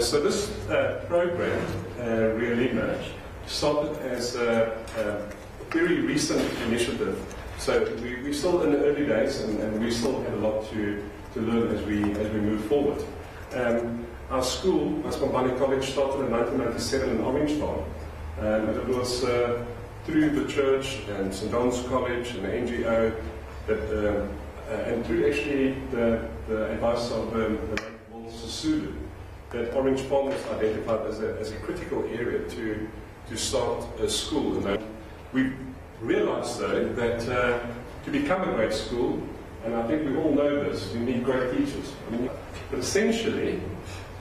So this program, Realema, started as a very recent initiative. So we're still in the early days, and we still have a lot to learn as we move forward. Our school, Masibambane College, started in 1997 in Orangetown. And it was through the church and St. John's College and the NGO that, and through actually the advice of the late Will Sisulu, that Orange Palm was identified as a critical area to start a school. And we realized, though, that to become a great school, and I think we all know this, you need great teachers. I mean, but essentially,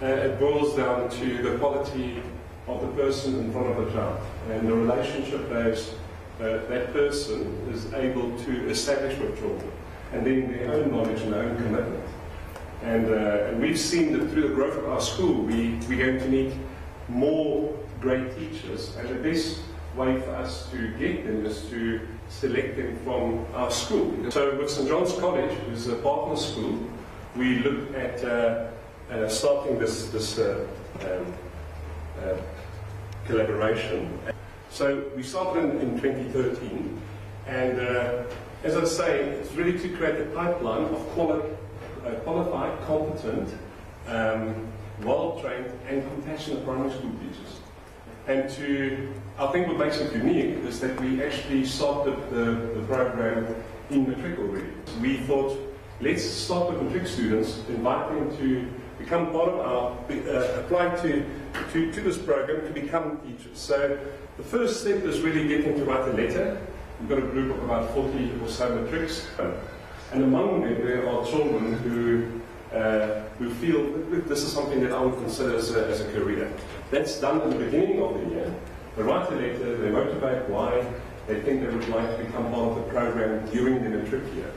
it boils down to the quality of the person in front of the child and the relationship that person is able to establish with children, and then their own knowledge and their own commitment. And we've seen that through the growth of our school, we're going to need more great teachers, and the best way for us to get them is to select them from our school. So with St. John's College, who's a partner school, we looked at starting this collaboration. So we started in 2013, and as I say, it's really to create a pipeline of qualified, competent, well-trained and compassionate primary school teachers. And I think what makes it unique is that we actually started the program in matric already. We thought, let's start with matric students, invite them to become part of our, apply to this program to become teachers. So the first step is really getting to write a letter. We've got a group of about 40 or so matrics, and among them there are children who feel this is something that I would consider as a career. That's done at the beginning of the year. They write a letter, they motivate why they think they would like to become part of the program during the matric year.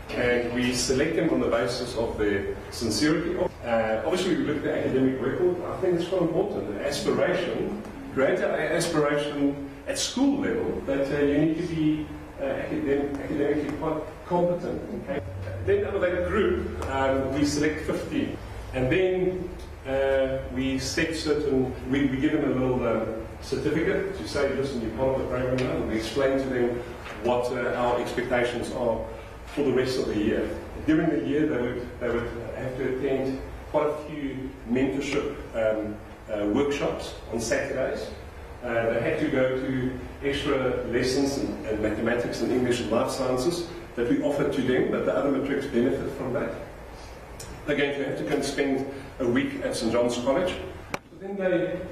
And we select them on the basis of their sincerity. Obviously, we look at the academic record. I think it's quite important. The aspiration, create an aspiration at school level that you need to be academically quite competent. Okay? Then out of that group, we select 15. And then we set certain, we give them a little certificate to say, listen, you're part of the program now, and we explain to them what our expectations are for the rest of the year. During the year, they would have to attend quite a few mentorship workshops on Saturdays. They had to go to extra lessons in mathematics and English and life sciences that we offered to them, but the other matrics benefit from that. They're going to have to come spend a week at St. John's College. So then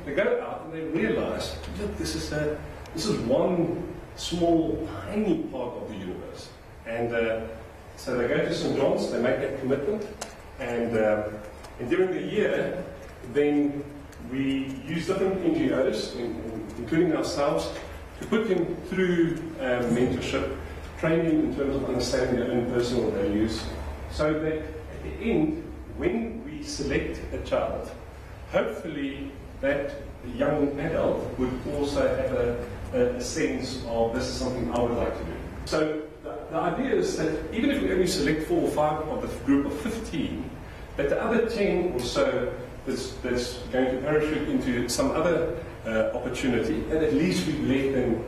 they go out and they realize, look, this is one small, tiny part of the universe. And so they go to St. John's, they make that commitment, and during the year, then we use different NGOs, including ourselves, to put them through mentorship, training in terms of understanding their own personal values, so that at the end, when we select a child, hopefully that young adult would also have a sense of, this is something I would like to do. So the idea is that even if we only select 4 or 5 of the group of 15, that the other 10 or so that's going to parachute into some other opportunity, and at least we let them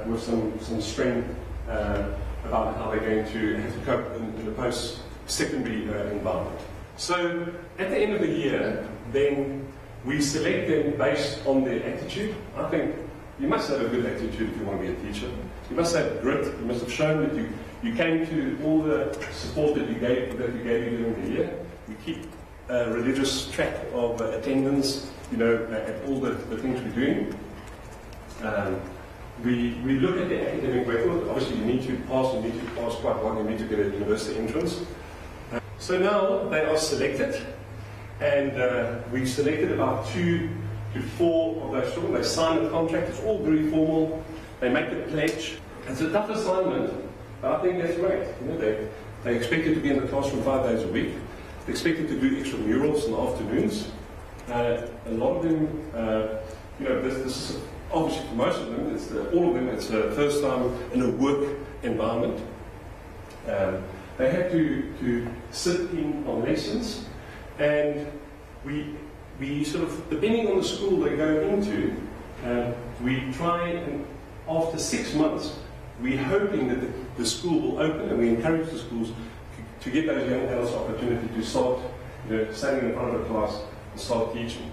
with some strength about how they're going to have to cope in the post-secondary environment. So at the end of the year, then we select them based on their attitude. I think you must have a good attitude if you want to be a teacher. You must have grit. You must have shown that you came to all the support that you gave during the year. We keep a religious track of attendance, at all the things we're doing. We look at the academic record. Obviously, you need to pass quite well. You need to get a university entrance. So now they are selected, and we've selected about 2 to 4 of those children. They sign a contract. It's all very formal. They make the pledge. It's a tough assignment, but I think that's great. They expected to be in the classroom 5 days a week. They expected to do extra murals in the afternoons. A lot of them, this is obviously for most of them, all of them, it's the first time in a work environment. They had to sit in on lessons, and we we sort of, depending on the school they go into, we try and after 6 months, we're hoping that the school will open, and we encourage the schools to get those young adults opportunity to start, standing in front of a class and start teaching.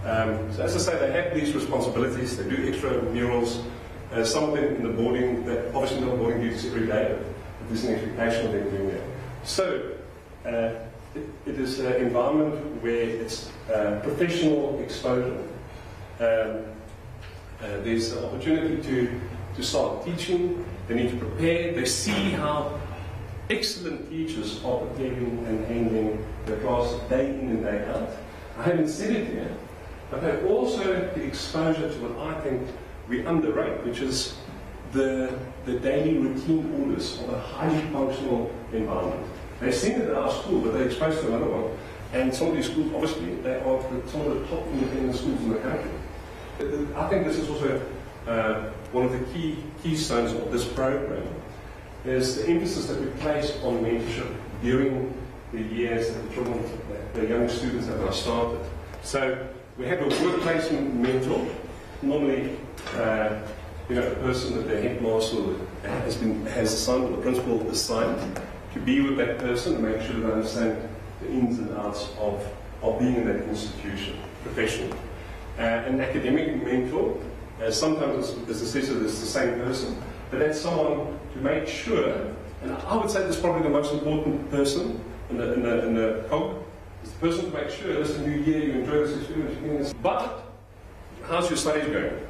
So as I say, they have these responsibilities. They do extra murals. Some of them in the boarding, obviously not boarding duties every day, but there's an expectation of them doing that. So it is an environment where it's professional exposure. There's an opportunity to start teaching. They need to prepare. They see how excellent teachers are preparing and handling the class day in and day out. I haven't said it here, but they also have the exposure to what I think we underrate, which is the daily routine orders of a highly functional environment. They've seen it at our school, but they're exposed to another one. And some of these schools, obviously, they are some of the top independent schools in the country. I think this is also one of the keystones of this program, is the emphasis that we place on mentorship during the years that the young students have now started. So we have a workplace mentor, normally a person that the headmaster has assigned, or the principal assigned, to be with that person and make sure they understand the ins and outs of being in that institution professionally. An academic mentor, sometimes as I said, it's the same person, but that's someone to make sure, and I would say this is probably the most important person in the COG, is the person to make sure this is a new year, you enjoy this experience, but how's your studies going?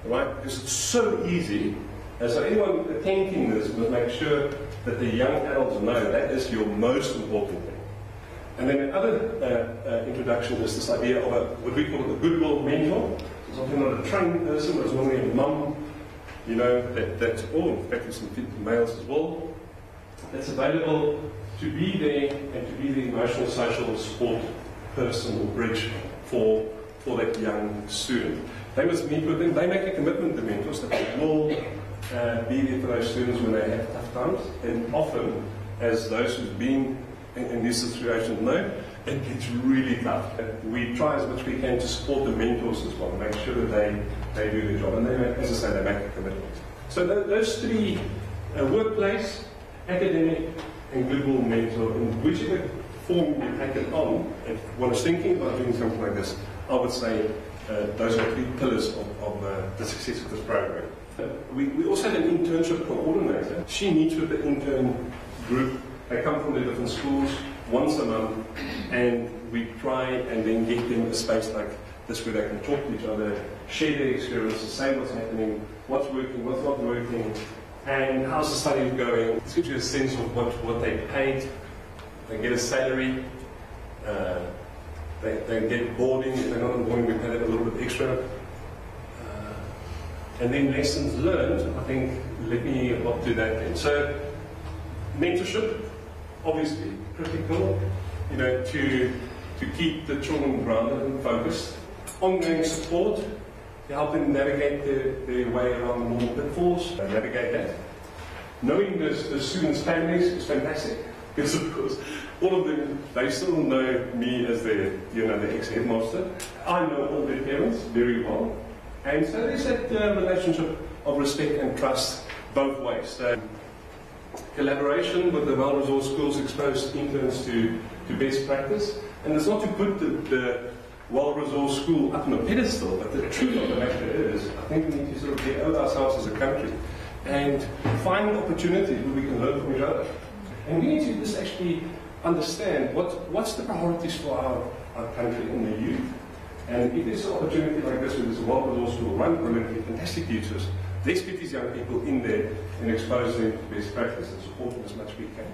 Right? Because it's so easy, and so anyone attending this must make sure that the young adults know that is your most important thing. And then another introduction is this idea of what we call a goodwill mentor. It's often not a trained person, but it's normally a mum, that's all, in fact, there's some males as well, that's available to be there and to be the emotional, social support person or bridge for that young student. They must meet with them. They make a commitment, the mentors, that they will be there for those students when they have tough times. And often, as those who've been in these situations know, it gets really tough. We try as much as we can to support the mentors as well, make sure that they do their job. And they, as I say, they make a commitment. So those three, workplace, academic, and goodwill mentor, in whichever form you take it on, if one is thinking about doing something like this, I would say those are three pillars of the success of this program. We also have an internship coordinator. She meets with the intern group. They come from the different schools once a month, and we try and then get them a space like this where they can talk to each other, share their experiences, say what's happening, what's working, what's not working, and how's the study going. It gives you a sense of what they paid. They get a salary. They get boarding. If they're not on boarding, we pay them a little bit extra. And then lessons learned, I think, let me up to that then. So, mentorship, obviously, critical, to keep the children grounded and focused. Ongoing support to help them navigate their way around the normal pitfalls, navigate that. Knowing the students' families is fantastic, because of course, all of them, they still know me as their, the ex-headmaster. I know all their parents very well. And so there's that relationship of respect and trust both ways. So, collaboration with the well-resourced schools expose interns to best practice. And it's not to put the well-resourced school up on a pedestal, but the truth of the matter is, I think we need to sort of get over ourselves as a country and find opportunities where we can learn from each other. And we need to just actually understand what's the priorities for our country and the youth. And if there's an opportunity like this, where there's a well-resourced school run brilliantly, fantastic teachers, let's get these young people in there and expose them to best practice and support them as much as we can.